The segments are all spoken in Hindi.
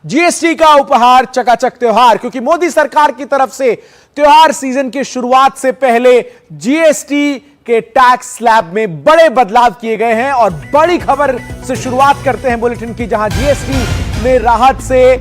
जीएसटी का उपहार चकाचक त्योहार, क्योंकि मोदी सरकार की तरफ से त्योहार सीजन की शुरुआत से पहले जीएसटी के टैक्स स्लैब में बड़े बदलाव किए गए हैं। और बड़ी खबर से शुरुआत करते हैं बुलेटिन की, जहां जीएसटी में राहत से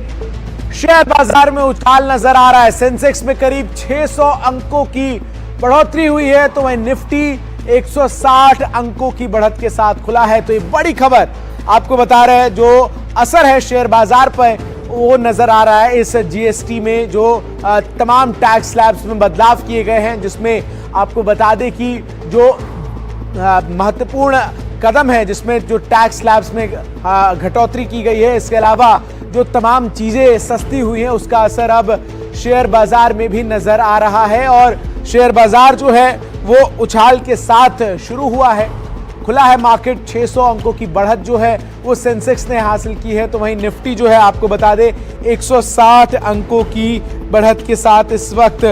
शेयर बाजार में उछाल नजर आ रहा है। सेंसेक्स में करीब 600 अंकों की बढ़ोतरी हुई है, तो वहीं निफ्टी 160 अंकों की बढ़त के साथ खुला है। तो ये बड़ी खबर आपको बता रहे हैं, जो असर है शेयर बाजार पर वो नजर आ रहा है इस जीएसटी में, जो तमाम टैक्स स्लैब्स में बदलाव किए गए हैं, जिसमें आपको बता दें कि जो महत्वपूर्ण कदम है जिसमें जो टैक्स स्लैब्स में घटौतरी की गई है, इसके अलावा जो तमाम चीजें सस्ती हुई हैं उसका असर अब शेयर बाजार में भी नजर आ रहा है। और शेयर बाजार जो है वो उछाल के साथ शुरू हुआ है, खुला है मार्केट। 600 अंकों की बढ़त जो है वो सेंसेक्स ने हासिल की है, तो वहीं निफ्टी जो है आपको बता दें 160 अंकों की बढ़त के साथ इस वक्त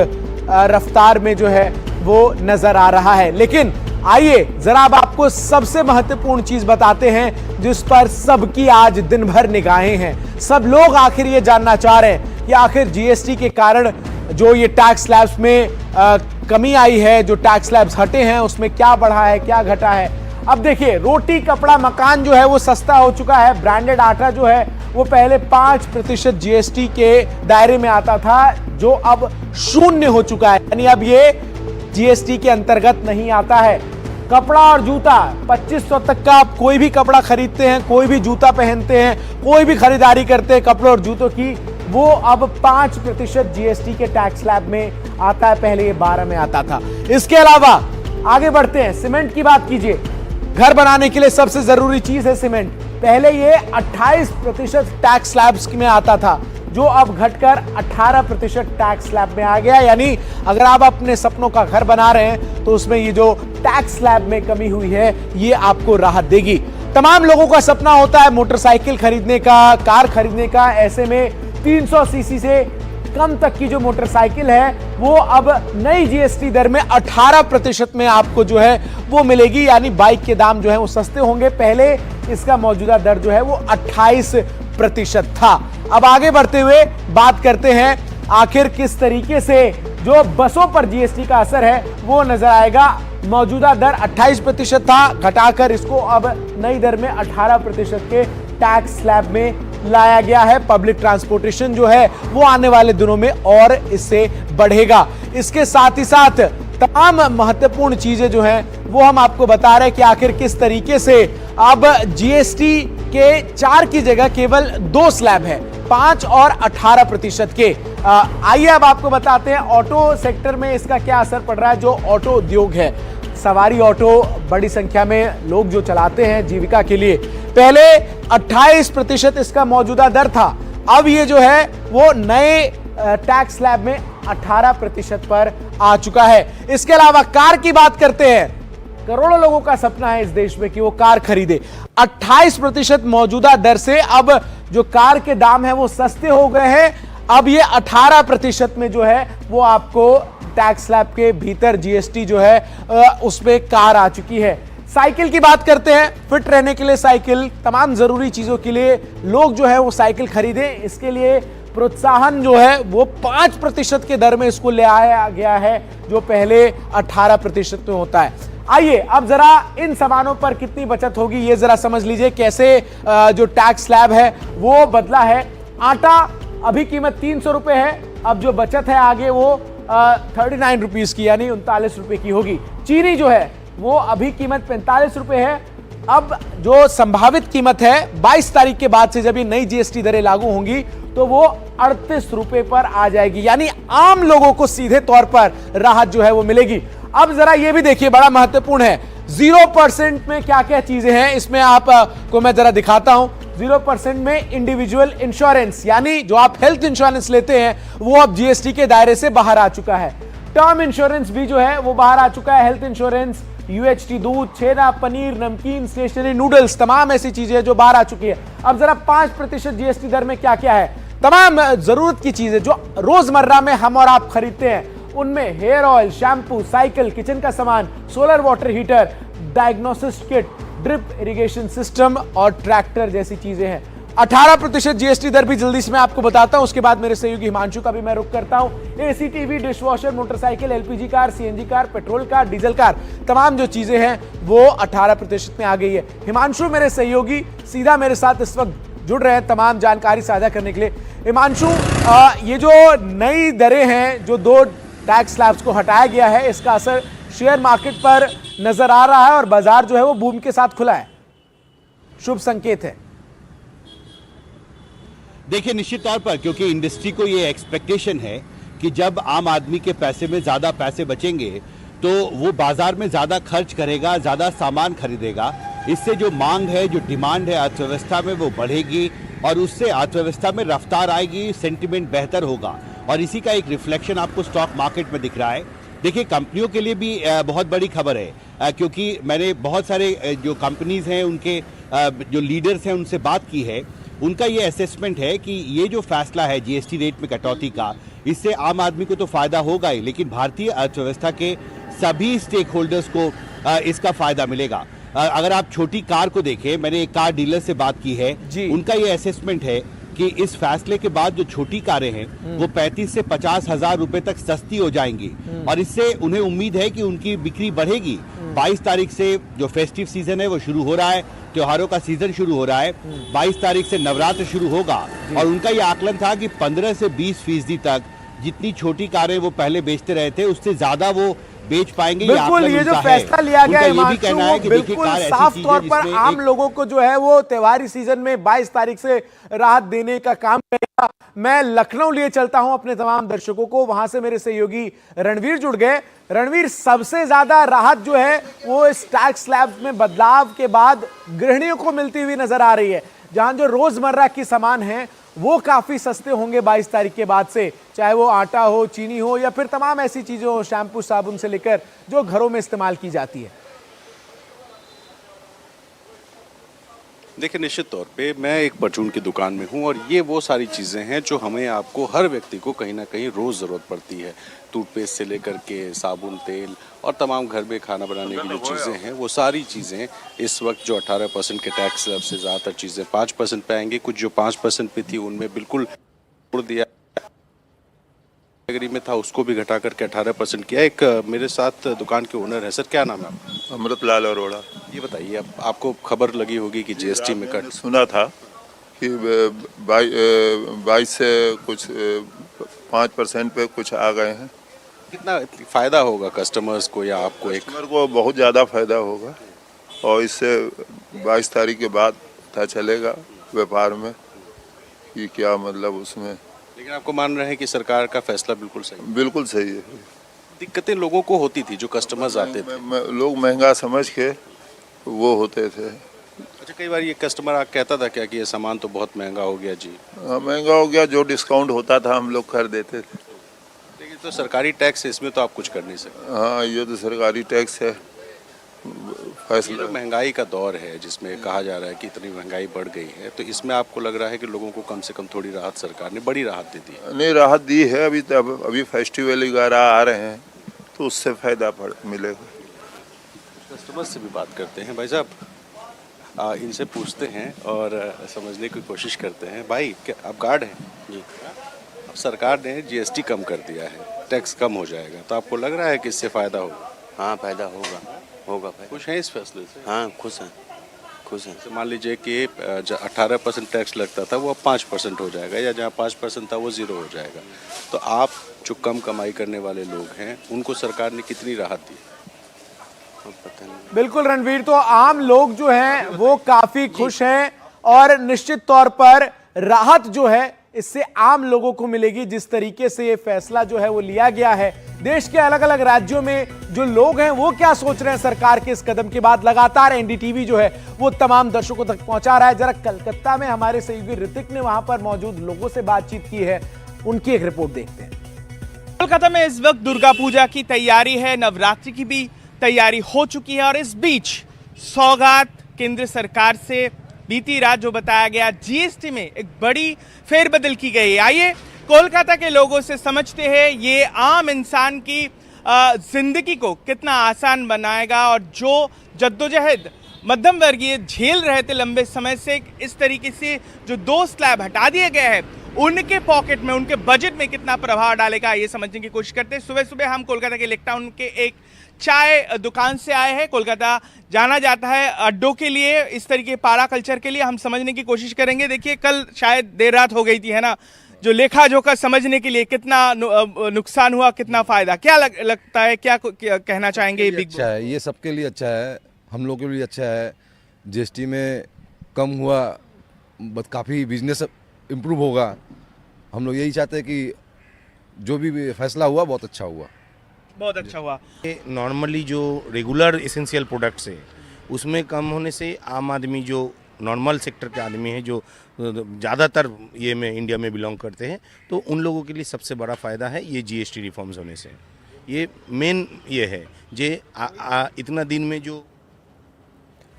रफ्तार में जो है वो नजर आ रहा है। लेकिन आइए जरा अब आपको सबसे महत्वपूर्ण चीज बताते हैं जिस पर सबकी आज दिन भर निगाहें हैं। सब लोग आखिर ये जानना चाह रहे हैं कि आखिर जीएसटी के कारण जो ये टैक्स स्लैब्स में कमी आई है, जो टैक्स स्लैब्स हटे हैं उसमें क्या बढ़ा है, क्या घटा है। अब देखिए, रोटी कपड़ा मकान जो है वो सस्ता हो चुका है। ब्रांडेड आटा जो है वो पहले 5% जीएसटी के दायरे में आता था, जो अब 0 हो चुका है, यानी अब ये जीएसटी के अंतर्गत नहीं आता है। कपड़ा और जूता 2500 तक का आप कोई भी कपड़ा खरीदते हैं, कोई भी जूता पहनते हैं, कोई भी खरीदारी करते हैं कपड़ों और जूतों की, वो अब 5% जीएसटी के टैक्स स्लैब में आता है, पहले ये 12 में आता था। इसके अलावा आगे बढ़ते हैं, सीमेंट की बात कीजिए। घर बनाने के लिए सबसे जरूरी चीज है सीमेंट। पहले ये 28% टैक्स स्लैब्स में आता था, जो अब घटकर 18% टैक्स स्लैब में आ गया। यानी अगर आप अपने सपनों का घर बना रहे हैं तो उसमें ये जो टैक्स स्लैब में कमी हुई है ये आपको राहत देगी। तमाम लोगों का सपना होता है मोटरसाइकिल खरीदने का, कार खरीदने का। ऐसे में 300 सीसी से कम तक की जो मोटरसाइकिल है वो अब नई जीएसटी दर में 18% में आपको जो है वो मिलेगी, यानी बाइक के दाम जो है वो सस्ते होंगे। पहले इसका मौजूदा दर जो है वो 28% था। अब आगे बढ़ते हुए बात करते हैं आखिर किस तरीके से जो बसों पर जीएसटी का असर है वो नजर आएगा। मौजूदा दर 28% था, घटाकर इसको अब नई दर में 18% के टैक्स स्लैब में लाया गया है। पब्लिक ट्रांसपोर्टेशन जो है वो आने वाले दिनों में और इससे बढ़ेगा। इसके साथ ही साथ तमाम महत्वपूर्ण चीजें जो हैं वो हम आपको बता रहे हैं कि आखिर किस तरीके से अब जीएसटी के 4 की जगह केवल 2 स्लैब है, 5 और 18% के। आइए अब आपको बताते हैं ऑटो सेक्टर में इसका क्या असर पड़ रहा है। जो ऑटो उद्योग है, सवारी ऑटो बड़ी संख्या में लोग जो चलाते हैं जीविका के लिए, पहले 28% इसका मौजूदा दर था, अब ये जो है वो नए टैक्स स्लैब में 18% पर आ चुका है। इसके अलावा कार की बात करते हैं, करोड़ों लोगों का सपना है इस देश में कि वो कार खरीदे। 28% मौजूदा दर से अब जो कार के दाम है वो सस्ते हो गए हैं। अब ये 18% में जो है वो आपको टैक्स स्लैब के भीतर जीएसटी जो है उसमें कार आ चुकी है। साइकिल की बात करते हैं, फिट रहने के लिए साइकिल, तमाम जरूरी चीजों के लिए लोग जो है वो साइकिल खरीदें, इसके लिए प्रोत्साहन जो है वो 5% के दर में इसको ले आया गया है, जो पहले 18% में होता है। आइए अब जरा इन सामानों पर कितनी बचत होगी ये जरा समझ लीजिए, कैसे जो टैक्स स्लैब है वो बदला है। आटा अभी कीमत 300 रुपए है, अब जो बचत है आगे वो 39 रुपीज की, यानी 39 रुपए की होगी। चीनी जो है वो अभी कीमत 45 रुपए है, अब जो संभावित कीमत है 22 तारीख के बाद से जब ये नई जीएसटी दरें लागू होंगी तो वो 38 रुपए पर आ जाएगी, यानी आम लोगों को सीधे तौर पर राहत जो है वो मिलेगी। अब जरा ये भी देखिए, बड़ा महत्वपूर्ण है, 0% में क्या क्या चीजें हैं इसमें आपको मैं जरा दिखाता हूं। 0% में इंडिविजुअल इंश्योरेंस, यानी जो आप हेल्थ इंश्योरेंस लेते हैं वो अब जीएसटी के दायरे से बाहर आ चुका है। टर्म इंश्योरेंस भी जो है वो बाहर आ चुका है। हेल्थ इंश्योरेंस, यूएचटी दूध, छेना, पनीर, नमकीन, स्टेशनरी, नूडल्स, तमाम ऐसी चीजें जो बाहर आ चुकी है। अब जरा 5% जीएसटी दर में क्या क्या है। तमाम जरूरत की चीजें जो रोजमर्रा में हम और आप खरीदते हैं, उनमें hair oil, shampoo, cycle, kitchen का सामान, solar water heater, diagnosis kit, drip irrigation system और ट्रैक्टर जैसी चीजें हैं। 18% जीएसटी दर भी जल्दी से मैं आपको बताता हूं, उसके बाद मेरे सहयोगी हिमांशु का भी मैं रुख करता हूं। AC, TV, dishwasher, motorcycle, LPG car, CNG car, petrol car, diesel car, तमाम जो चीजें हैं वो 18% में आ गई है। हिमांशु मेरे सहयोगी सीधा मेरे साथ इस वक्त जुड़ रहे हैं तमाम जानकारी साझा करने के लिए। हिमांशु, ये जो नई दरें हैं, जो 2 टैक्स स्लैब्स को हटाया गया है, इसका असर शेयर मार्केट पर नजर आ रहा है और बाजार जो है वो बूम के साथ खुला है, शुभ संकेत है। देखिए, निश्चित तौर पर क्योंकि इंडस्ट्री को ये एक्सपेक्टेशन है कि जब आम आदमी के पैसे में ज्यादा पैसे बचेंगे तो वो बाजार में ज्यादा खर्च करेगा, ज्यादा सामान खरीदेगा। इससे जो मांग है, जो डिमांड है अर्थव्यवस्था में, वो बढ़ेगी और उससे अर्थव्यवस्था में रफ्तार आएगी, सेंटिमेंट बेहतर होगा और इसी का एक रिफ्लेक्शन आपको स्टॉक मार्केट में दिख रहा है। देखिए, कंपनियों के लिए भी बहुत बड़ी खबर है क्योंकि मैंने बहुत सारे जो कंपनीज हैं, उनके जो लीडर्स हैं, उनसे बात की है। उनका ये असेसमेंट है कि ये जो फैसला है जीएसटी रेट में कटौती का, इससे आम आदमी को तो फायदा होगा ही, लेकिन भारतीय अर्थव्यवस्था के सभी स्टेक होल्डर्स को इसका फायदा मिलेगा। अगर आप छोटी कार को देखें, मैंने एक कार डीलर से बात की है, उनका ये असेसमेंट है कि इस फैसले के बाद जो छोटी कारें हैं वो 35 से 50 हजार रुपए तक सस्ती हो जाएंगी और इससे उन्हें उम्मीद है कि उनकी बिक्री बढ़ेगी। 22 तारीख से जो फेस्टिव सीजन है वो शुरू हो रहा है, त्योहारों का सीजन शुरू हो रहा है। 22 तारीख से नवरात्र शुरू होगा और उनका ये आकलन था कि 15 से 20% तक जितनी छोटी कारें वो पहले बेचते रहे थे, उससे ज्यादा वो बेच पाएंगे। बिल्कुल, ये जो फैसला लिया गया है, बिल्कुल साफ तौर पर आम लोगों को जो है वो त्योहारी सीजन में 22 तारीख से राहत देने का काम करेगा। मैं लखनऊ लिए चलता हूं अपने तमाम दर्शकों को, वहां से मेरे सहयोगी रणवीर जुड़ गए। रणवीर, सबसे ज्यादा राहत जो है वो इस टैक्स स्लैब में बदलाव के बाद गृहिणियों को मिलती हुई नजर आ रही है, जहां जो रोजमर्रा की सामान है वो काफी सस्ते होंगे 22 तारीख के बाद से, चाहे वो आटा हो, चीनी हो या फिर तमाम ऐसी चीजें हो, शैम्पू साबुन से लेकर जो घरों में इस्तेमाल की जाती है। देखिए, निश्चित तौर पे मैं एक परचून की दुकान में हूँ और ये वो सारी चीज़ें हैं जो हमें, आपको, हर व्यक्ति को कहीं ना कहीं रोज़ ज़रूरत पड़ती है। टूथपेस्ट से लेकर के साबुन, तेल और तमाम घर में खाना बनाने की जो चीज़ें हैं, वो सारी चीज़ें इस वक्त जो 18% के टैक्स स्लैब से ज़्यादातर चीज़ें 5% पे आएंगी। कुछ जो 5% पे थी उनमें बिल्कुल छोड़ दिया, कैटेगरी में था उसको भी घटा करके 18% किया। एक मेरे साथ दुकान के ओनर है। सर, क्या नाम है आपका? अमृतलाल अरोड़ा। ये बताइए, आपको खबर लगी होगी कि जीएसटी में कट सुना था कि 22 से कुछ 5% पे कुछ आ गए हैं। कितना फायदा होगा कस्टमर्स को या आपको? एक कस्टमर को बहुत ज़्यादा फायदा होगा और इससे 22 तारीख के बाद पता चलेगा व्यापार में कि क्या मतलब उसमें। लेकिन आपको मान रहे हैं कि सरकार का फैसला बिल्कुल सही है? बिल्कुल सही है। दिक्कतें लोगों को होती थी, जो कस्टमर्स आते थे, लोग महंगा समझ के वो होते थे। अच्छा, कई बार ये कस्टमर कहता था क्या कि ये सामान तो बहुत महंगा हो गया जी? महंगा हो गया, जो डिस्काउंट होता था हम लोग कर देते थे। लेकिन तो सरकारी टैक्स है, इसमें तो आप कुछ कर नहीं सकते। हाँ, ये तो सरकारी टैक्स है। फैसला महंगाई का दौर है जिसमें कहा जा रहा है कि इतनी महंगाई बढ़ गई है, तो इसमें आपको लग रहा है कि लोगों को कम से कम थोड़ी राहत, सरकार ने बड़ी राहत दे दी? नहीं, राहत दी है। अभी फेस्टिवल वगैरह आ रहे हैं तो उससे फायदा मिलेगा। कस्टमर से भी बात करते हैं। भाई साहब, इनसे पूछते हैं और समझने की कोशिश करते हैं। भाई, क्या आप गार्ड हैं? जी। अब सरकार ने जीएसटी कम कर दिया है, टैक्स कम हो जाएगा, तो आपको लग रहा है कि इससे फायदा होगा? हाँ, फायदा होगा भाई। खुश हैं इस फैसले से? हाँ, खुश हैं। तो मान लीजिए कि 18% टैक्स लगता था वो अब 5% हो जाएगा, या जहाँ 5% था वो 0 हो जाएगा, तो आप जो कम कमाई करने वाले लोग हैं उनको सरकार ने कितनी राहत दी? पता नहीं। बिल्कुल रणवीर, तो आम लोग जो हैं वो काफी खुश हैं और निश्चित तौर पर राहत जो है इससे आम लोगों को मिलेगी। जिस तरीके से ये फैसला जो है वो लिया गया है, देश के अलग अलग राज्यों में जो लोग हैं वो क्या सोच रहे हैं सरकार के इस कदम के बाद, लगातार एनडीटीवी जो है वो तमाम दर्शकों तक पहुंचा रहा है। जरा कलकत्ता में हमारे सहयोगी ऋतिक ने वहां पर मौजूद लोगों से बातचीत की है, उनकी एक रिपोर्ट देखते हैं। कोलकाता में इस वक्त दुर्गा पूजा की तैयारी है, नवरात्रि की भी तैयारी हो चुकी है और इस बीच सौगात केंद्र सरकार से बीती रात जो बताया गया, जीएसटी में एक बड़ी फेरबदल की गई है। आइए कोलकाता के लोगों से समझते हैं ये आम इंसान की जिंदगी को कितना आसान बनाएगा और जो जद्दोजहद मध्यम वर्गीय झेल रहे थे लंबे समय से, इस तरीके से जो 2 स्लैब हटा दिए गए हैं उनके पॉकेट में, उनके बजट में कितना प्रभाव डालेगा ये समझने की कोशिश करते हैं। सुबह सुबह हम कोलकाता के लेक टाउन के एक चाय दुकान से आए हैं। कोलकाता जाना जाता है अड्डों के लिए, इस तरीके पारा कल्चर के लिए। हम समझने की कोशिश करेंगे। देखिए कल शायद देर रात हो गई थी, है ना, जो लेखा जोखा समझने के लिए कितना नुकसान हुआ, कितना फायदा, क्या लगता है, क्या कहना चाहेंगे? बिग अच्छा है, ये सबके लिए अच्छा है, हम लोग के लिए अच्छा है। जीएसटी में कम हुआ, काफ़ी बिजनेस इम्प्रूव होगा। हम लोग यही चाहते हैं कि जो भी फैसला हुआ बहुत अच्छा हुआ। बहुत अच्छा हुआ। नॉर्मली जो रेगुलर एसेंशियल प्रोडक्ट्स है उसमें कम होने से आम आदमी, जो नॉर्मल सेक्टर के आदमी हैं, जो ज़्यादातर ये में इंडिया में बिलोंग करते हैं, तो उन लोगों के लिए सबसे बड़ा फ़ायदा है ये जीएसटी रिफॉर्म्स होने से। ये मेन ये है जे इतना दिन में जो।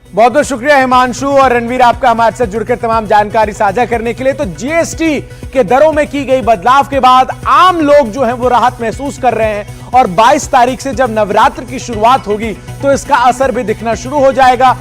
बहुत बहुत शुक्रिया हिमांशु और रणवीर आपका हमारे साथ जुड़कर तमाम जानकारी साझा करने के लिए। तो जीएसटी के दरों में की गई बदलाव के बाद आम लोग जो हैं वो राहत महसूस कर रहे हैं और 22 तारीख से जब नवरात्र की शुरुआत होगी तो इसका असर भी दिखना शुरू हो जाएगा।